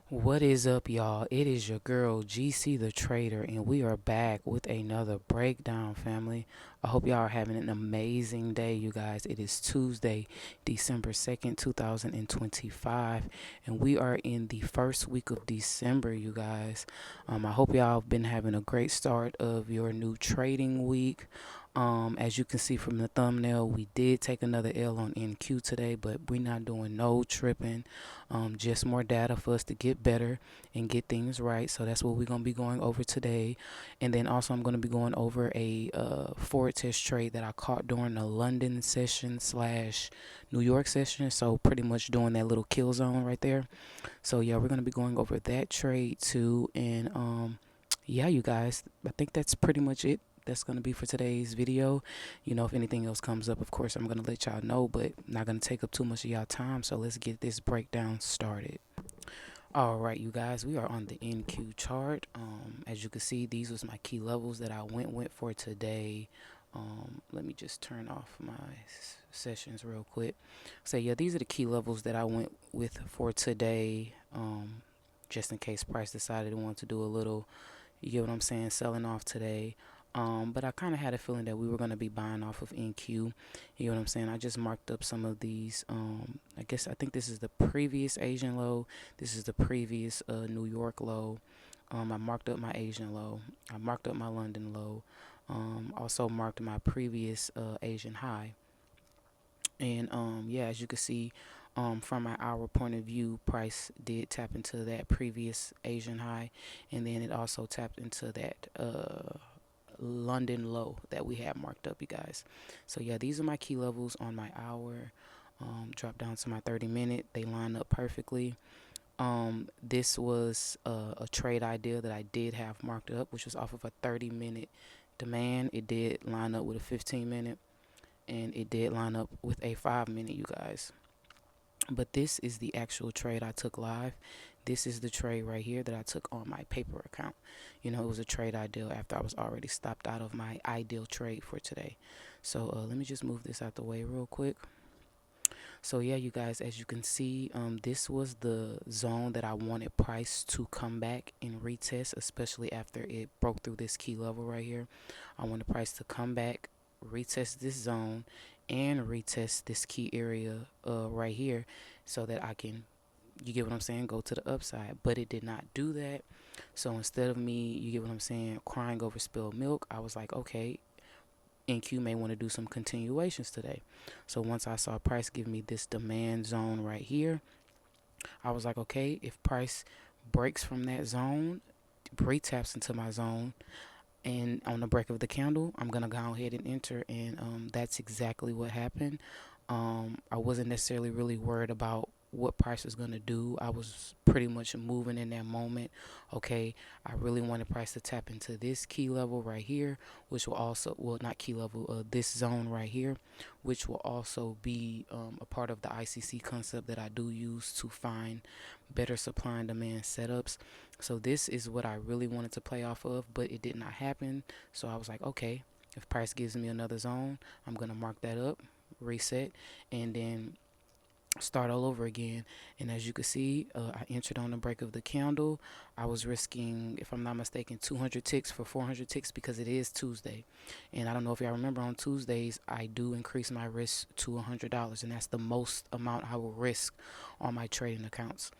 What is up, y'all? It is your girl GC the Trader, and we are back with another breakdown, family. I hope y'all are having an amazing day, you guys. It is Tuesday, December 2nd, 2025, and we are in the first week of December, you guys. I hope y'all have been having a great start of your new trading week. As you can see from the thumbnail, we did take another L on NQ today, but we're not doing no tripping. Just more data for us to get better and get things right. So that's what we're going to be going over today. And then also I'm going to be going over a forward test trade that I caught during the London session slash New York session. So pretty much doing that little kill zone right there. So yeah, we're going to be going over that trade too. And yeah, you guys, I think that's pretty much it. That's going to be for today's video. If anything else comes up, of course, I'm going to let y'all know, but not going to take up too much of y'all time. So let's get this breakdown started. All right, you guys, we are on the NQ chart. As you can see, these was my key levels that I went for today. Let me just turn off my sessions real quick. So yeah, these are the key levels that I went with for today. Just in case price decided it wanted to do a little, you get what I'm saying, selling off today. But I kind of had a feeling that we were going to be buying off of NQ. You know what I'm saying? I just marked up some of these. I think this is the previous Asian low. This is the previous New York low. I marked up my Asian low. I marked up my London low. Also marked my previous Asian high. And yeah, as you can see, from my hour point of view, price did tap into that previous Asian high, and then it also tapped into that London low that we have marked up, you guys. So yeah, these are my key levels on my hour. Drop down to my 30-minute. They line up perfectly. This was a trade idea that I did have marked up, which was off of a 30-minute demand. It did line up with a 15-minute, and it did line up with a 5-minute, you guys. But this is the actual trade I took live. This is the trade right here that I took on my paper account. It was a trade ideal after I was already stopped out of my ideal trade for today. So let me just move this out the way real quick. So yeah, you guys, as you can see, this was the zone that I wanted price to come back and retest, especially after it broke through this key level right here. I wanted price to come back, retest this zone, and retest this key area right here, so that I can, you get what I'm saying, go to the upside. But it did not do that. So instead of me, you get what I'm saying, crying over spilled milk, I was like, okay, NQ may want to do some continuations today. So once I saw price give me this demand zone right here, I was like, okay, if price breaks from that zone, retaps into my zone, and on the break of the candle, I'm gonna go ahead and enter, and that's exactly what happened. I wasn't necessarily really worried about what price is gonna do. I was pretty much moving in that moment. Okay, I really wanted price to tap into this key level right here, which will also, well, not key level, this zone right here, which will also be a part of the ICC concept that I do use to find better supply and demand setups. So this is what I really wanted to play off of, but it did not happen. So I was like, okay, if price gives me another zone, I'm gonna mark that up, reset, and then start all over again. And as you can see, I entered on the break of the candle. I was risking, if I'm not mistaken, 200 ticks for 400 ticks because it is Tuesday. And I don't know if y'all remember, on Tuesdays I do increase my risk to $100, and that's the most amount I will risk on my trading accounts.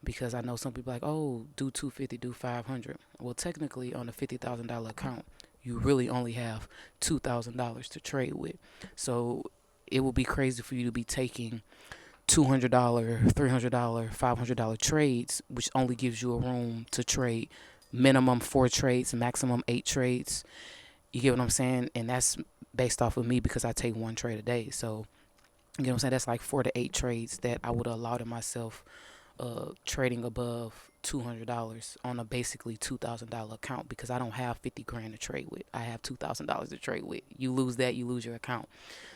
Because I know some people like, oh, do 250, do 500. Well, technically on a $50,000 account, you really only have $2,000 to trade with. So it will be crazy for you to be taking $200, $300, $500 trades, which only gives you a room to trade minimum 4 trades, maximum 8 trades. You get what I'm saying? And that's based off of me because I take 1 trade a day. So, you know what I'm saying? That's like 4 to 8 trades that I would have allowed myself trading above $200 on a basically $2,000 account, because I don't have 50 grand to trade with. I have $2,000 to trade with. You lose that, you lose your account.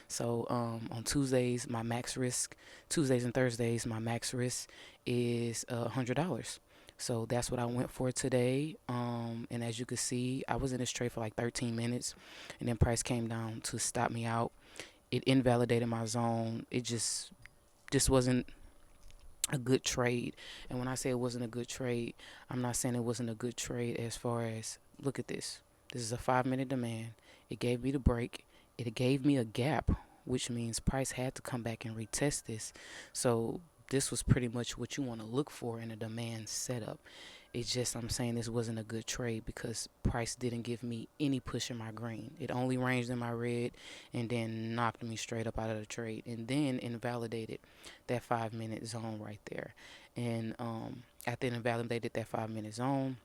So on Tuesdays, my max risk, Tuesdays and Thursdays, my max risk is $100. So that's what I went for today. And as you can see, I was in this trade for like 13 minutes, and then price came down to stop me out. It invalidated my zone. It just wasn't a good trade. And when I say it wasn't a good trade, I'm not saying it wasn't a good trade as far as, look at this. This is a 5 minute demand. It gave me the break. It gave me a gap, which means price had to come back and retest this. So this was pretty much what you want to look for in a demand setup. It's just I'm saying this wasn't a good trade because price didn't give me any push in my green. It only ranged in my red and then knocked me straight up out of the trade and then invalidated that 5 minute zone right there. And after it invalidated that 5 minute zone,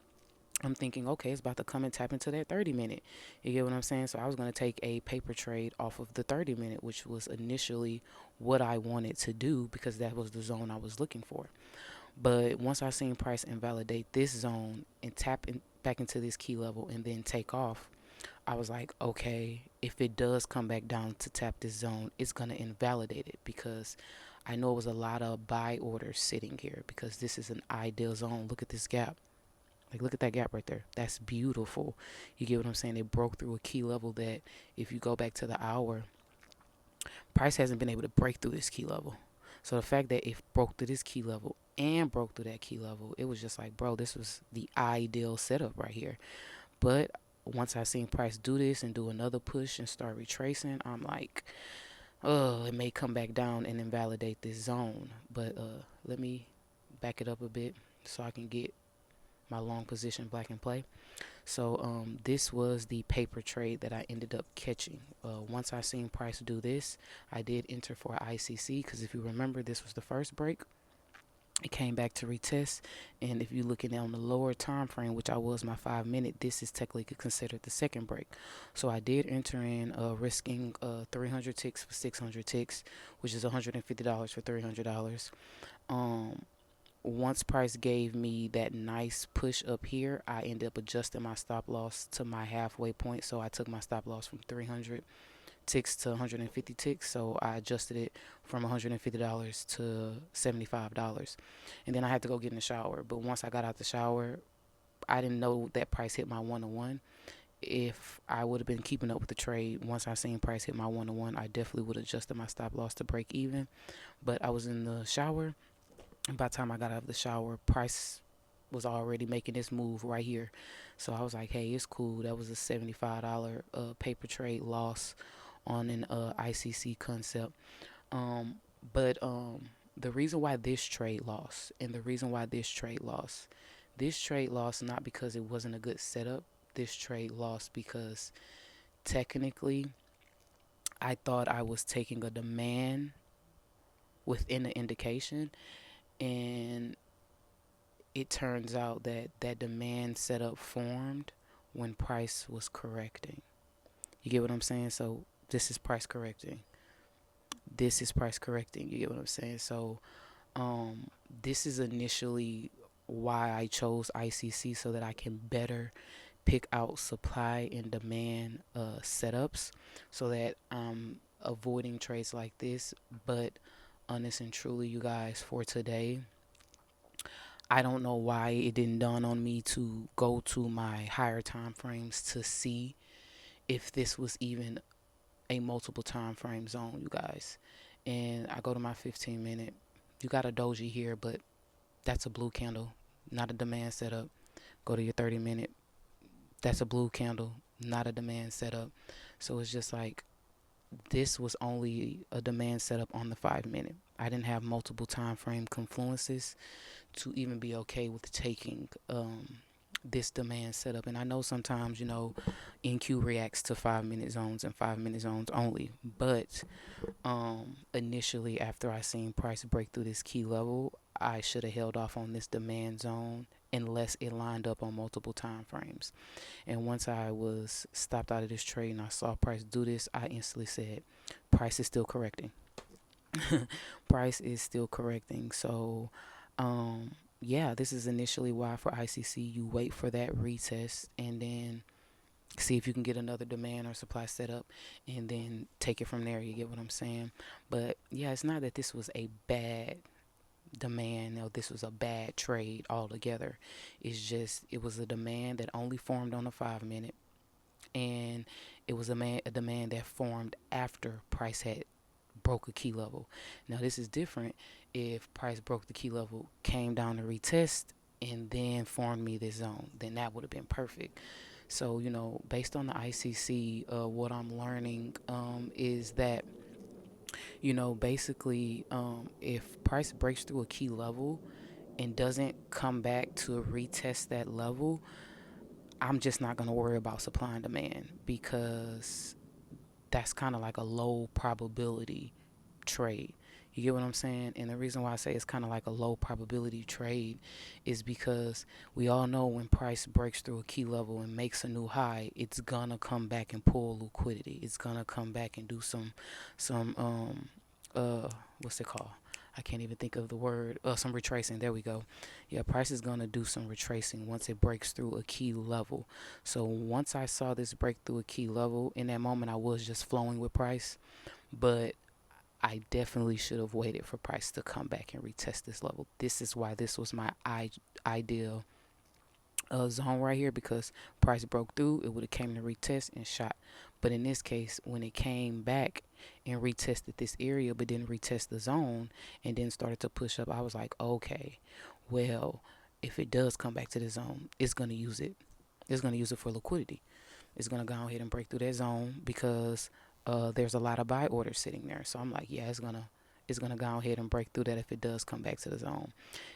I'm thinking, okay, it's about to come and tap into that 30 minute. You get what I'm saying? So I was going to take a paper trade off of the 30 minute, which was initially what I wanted to do because that was the zone I was looking for. But once I seen price invalidate this zone and back into this key level and then take off, I was like, okay, if it does come back down to tap this zone, it's going to invalidate it because I know it was a lot of buy orders sitting here because this is an ideal zone. Look at this gap. Like, look at that gap right there. That's beautiful. You get what I'm saying? It broke through a key level that if you go back to the hour, price hasn't been able to break through this key level. So the fact that it broke through this key level and broke through that key level, it was just like, bro, this was the ideal setup right here. But once I seen price do this and do another push and start retracing, I'm like, oh, it may come back down and invalidate this zone. But let me back it up a bit so I can get my long position black in play. So this was the paper trade that I ended up catching. Once I seen price do this, I did enter for ICC because if you remember, this was the first break. It came back to retest, and if you're looking on the lower time frame, which I was my 5 minute, this is technically considered the second break. So I did enter in risking 300 ticks for 600 ticks, which is $150 for $300. Once price gave me that nice push up here, I ended up adjusting my stop loss to my halfway point. So I took my stop loss from 300 ticks to 150 ticks. So I adjusted it from $150 to $75. And then I had to go get in the shower. But once I got out the shower, I didn't know that price hit my 1-to-1. If I would have been keeping up with the trade, once I seen price hit my 1-to-1, I definitely would have adjusted my stop loss to break even. But I was in the shower. By the time I got out of the shower, price was already making this move right here. So I was like, hey, it's cool. That was a $75 paper trade loss on an ICC concept. Um, but the reason why this trade lost, and the reason why this trade lost not because it wasn't a good setup. This trade lost because technically I thought I was taking a demand within the indication, and it turns out that that demand setup formed when price was correcting. You get what I'm saying? So this is price correcting. This is price correcting. You get what I'm saying? So this is initially why I chose ICC so that I can better pick out supply and demand setups so that I'm avoiding trades like this. But honest and truly, you guys, for today, I don't know why it didn't dawn on me to go to my higher time frames to see if this was even a multiple time frame zone, you guys. And I go to my 15 minute. You got a doji here, but that's a blue candle, not a demand setup. Go to your 30 minute. That's a blue candle, not a demand setup. So it's just like this was only a demand setup on the 5 minute. I didn't have multiple time frame confluences to even be okay with taking this demand setup. And I know sometimes, NQ reacts to 5 minute zones and 5 minute zones only. But initially, after I seen price break through this key level, I should have held off on this demand zone unless it lined up on multiple time frames. And once I was stopped out of this trade and I saw price do this, I instantly said, price is still correcting. Price is still correcting. So, yeah, this is initially why for ICC you wait for that retest and then see if you can get another demand or supply set up and then take it from there. You get what I'm saying? But yeah, it's not that this was a bad demand or this was a bad trade altogether. It's just it was a demand that only formed on the 5 minute, and it was a demand that formed after price had broke a key level. Now this is different. If price broke the key level, came down to retest, and then formed me this zone, then that would have been perfect. So, based on the ICC, what I'm learning is that, basically, if price breaks through a key level and doesn't come back to retest that level, I'm just not going to worry about supply and demand, because that's kind of like a low probability trade. You get what I'm saying? And the reason why I say it's kind of like a low probability trade is because we all know when price breaks through a key level and makes a new high, it's gonna come back and pull liquidity. It's gonna come back and do some what's it called? I can't even think of the word. Some retracing. There we go. Yeah, price is gonna do some retracing once it breaks through a key level. So once I saw this break through a key level, in that moment I was just flowing with price, but I definitely should have waited for price to come back and retest this level. This is why this was my ideal zone right here, because price broke through, it would have came to retest and shot. But in this case, when it came back and retested this area but didn't retest the zone and then started to push up, I was like, okay, well, if it does come back to the zone, it's going to use it. It's going to use it for liquidity. It's going to go ahead and break through that zone because there's a lot of buy orders sitting there. So I'm like, yeah, it's gonna go ahead and break through that if it does come back to the zone.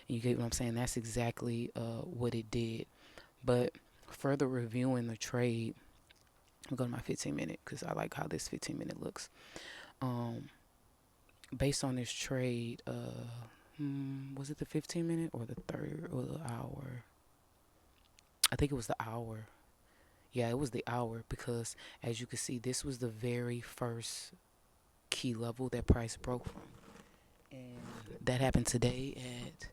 And you get what I'm saying? That's exactly what it did. But further reviewing the trade, I'm going to my 15 minute because I like how this 15-minute looks. Based on this trade, was it the 15-minute or the third or the hour? I think it was the hour. Yeah, it was the hour, because as you can see, this was the very first key level that price broke from. And that happened today at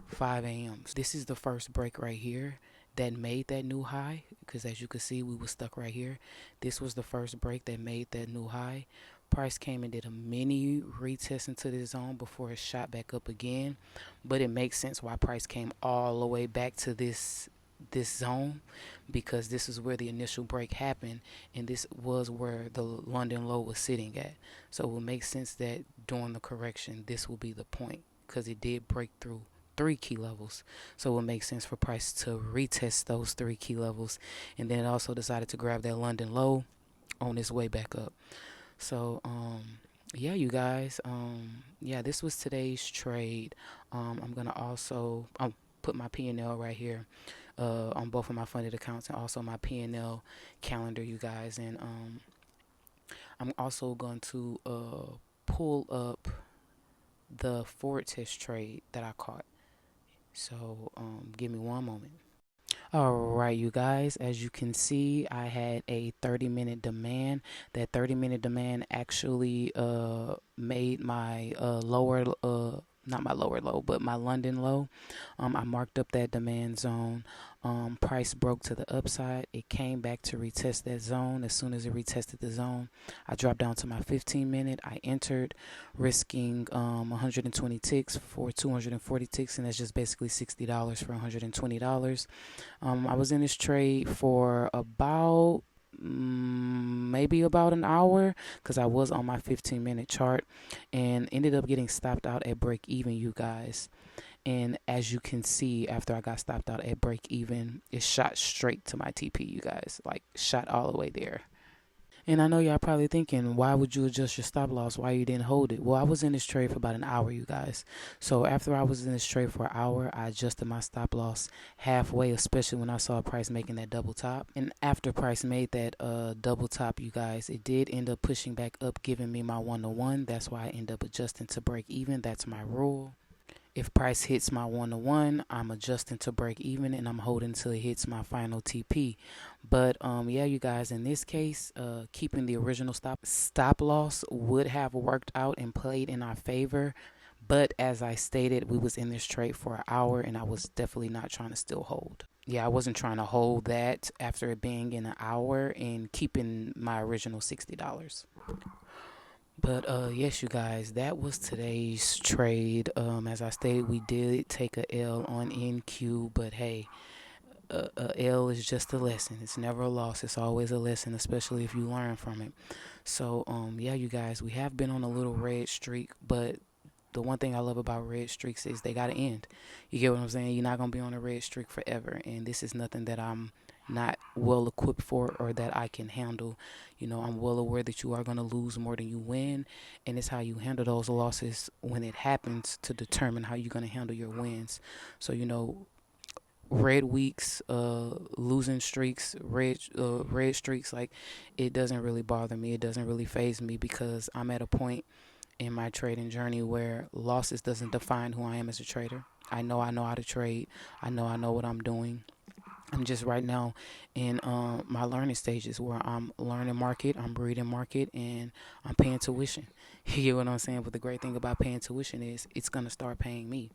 5 a.m. So this is the first break right here that made that new high, because as you can see, we were stuck right here. This was the first break that made that new high. Price came and did a mini retest into this zone before it shot back up again. But it makes sense why price came all the way back to this zone, because this is where the initial break happened, and this was where the London low was sitting at. So it will make sense that during the correction this will be the point, because it did break through 3 key levels. So it would make sense for price to retest those 3 key levels, and then it also decided to grab that London low on its way back up. So yeah, you guys, yeah, this was today's trade. I'm gonna also put my P&L right here on both of my funded accounts, and also my P&L calendar, you guys. And I'm also going to pull up the forward test trade that I caught. So give me one moment. All right, you guys, as you can see, I had a 30-minute demand. That 30-minute demand actually made my lower, not my lower low, but my London low. I marked up that demand zone. Price broke to the upside. It came back to retest that zone. As soon as it retested the zone, I dropped down to my 15-minute. I entered, risking 120 ticks for 240 ticks, and that's just basically $60 for $120. I was in this trade for about maybe about an hour, because I was on my 15-minute chart, and ended up getting stopped out at break even, you guys. And as you can see, after I got stopped out at break even, it shot straight to my TP, you guys, like shot all the way there. And I know y'all probably thinking, why would you adjust your stop loss? Why you didn't hold it? Well, I was in this trade for about an hour, you guys. So after I was in this trade for an hour, I adjusted my stop loss halfway, especially when I saw price making that double top. And after price made that double top, you guys, it did end up pushing back up, giving me my 1-to-1. That's why I end up adjusting to break even. That's my rule. If price hits my 1-to-1, I'm adjusting to break even, and I'm holding till it hits my final TP. But yeah, you guys, in this case, keeping the original stop loss would have worked out and played in our favor. But as I stated, we was in this trade for an hour, and I was definitely not trying to still hold. Yeah, I wasn't trying to hold that after it being in an hour and keeping my original $60. But yes, you guys, that was today's trade. As I stated, we did take a L on NQ, but hey, a L is just a lesson. It's never a loss. It's always a lesson, especially if you learn from it. So yeah, you guys, we have been on a little red streak, but the one thing I love about red streaks is they gotta end. You get what I'm saying? You're not gonna be on a red streak forever, and this is nothing that I'm not well equipped for or that I can handle. You know, I'm well aware that you are gonna lose more than you win, and it's how you handle those losses when it happens to determine how you're gonna handle your wins. So you know, red weeks, losing streaks, red streaks, like it doesn't really bother me. It doesn't really phase me because I'm at a point in my trading journey where losses doesn't define who I am as a trader. I know how to trade. I know what I'm doing. I'm just right now in my learning stages where I'm learning market, I'm reading market, and I'm paying tuition. You get what I'm saying? But the great thing about paying tuition is it's gonna start paying me.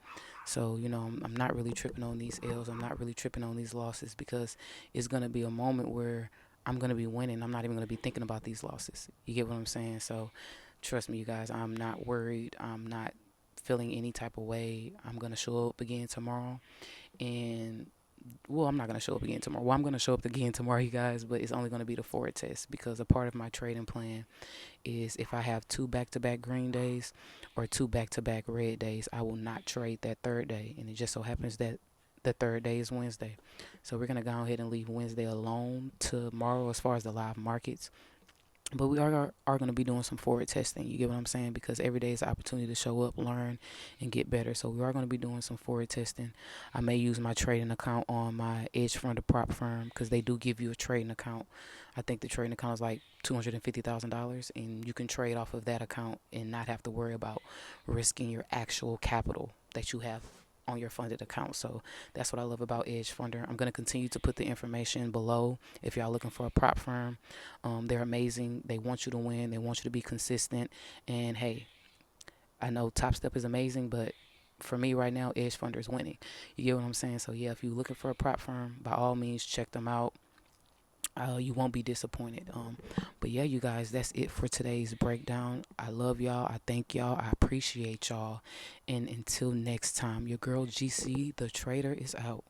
So you know, I'm not really tripping on these L's. I'm not really tripping on these losses because it's gonna be a moment where I'm gonna be winning. I'm not even gonna be thinking about these losses. You get what I'm saying? So trust me, you guys. I'm not worried. I'm not feeling any type of way. I'm gonna show up again tomorrow, and well, I'm not going to show up again tomorrow. Well, I'm going to show up again tomorrow, you guys, but it's only going to be the forward test because a part of my trading plan is if I have two back to back green days or two back to back red days, I will not trade that third day. And it just so happens that the third day is Wednesday. So we're going to go ahead and leave Wednesday alone tomorrow as far as the live markets. But we are going to be doing some forward testing. You get what I'm saying? Because every day is an opportunity to show up, learn, and get better. So we are going to be doing some forward testing. I may use my trading account on my Theedgefunder PropFirm because they do give you a trading account. I think the trading account is like $250,000, and you can trade off of that account and not have to worry about risking your actual capital that you have on your funded account. So that's what I love about Theedgefunder. I'm going to continue to put the information below if y'all looking for a prop firm. They're amazing. They want you to win. They want you to be consistent. And hey, I know Top Step is amazing, but for me right now, Theedgefunder is winning. You get what I'm saying? So yeah, if you're looking for a prop firm, by all means, check them out. You won't be disappointed. But yeah, you guys, that's it for today's breakdown. I love y'all. I thank y'all. I appreciate y'all. And until next time, your girl GC, the trader, is out.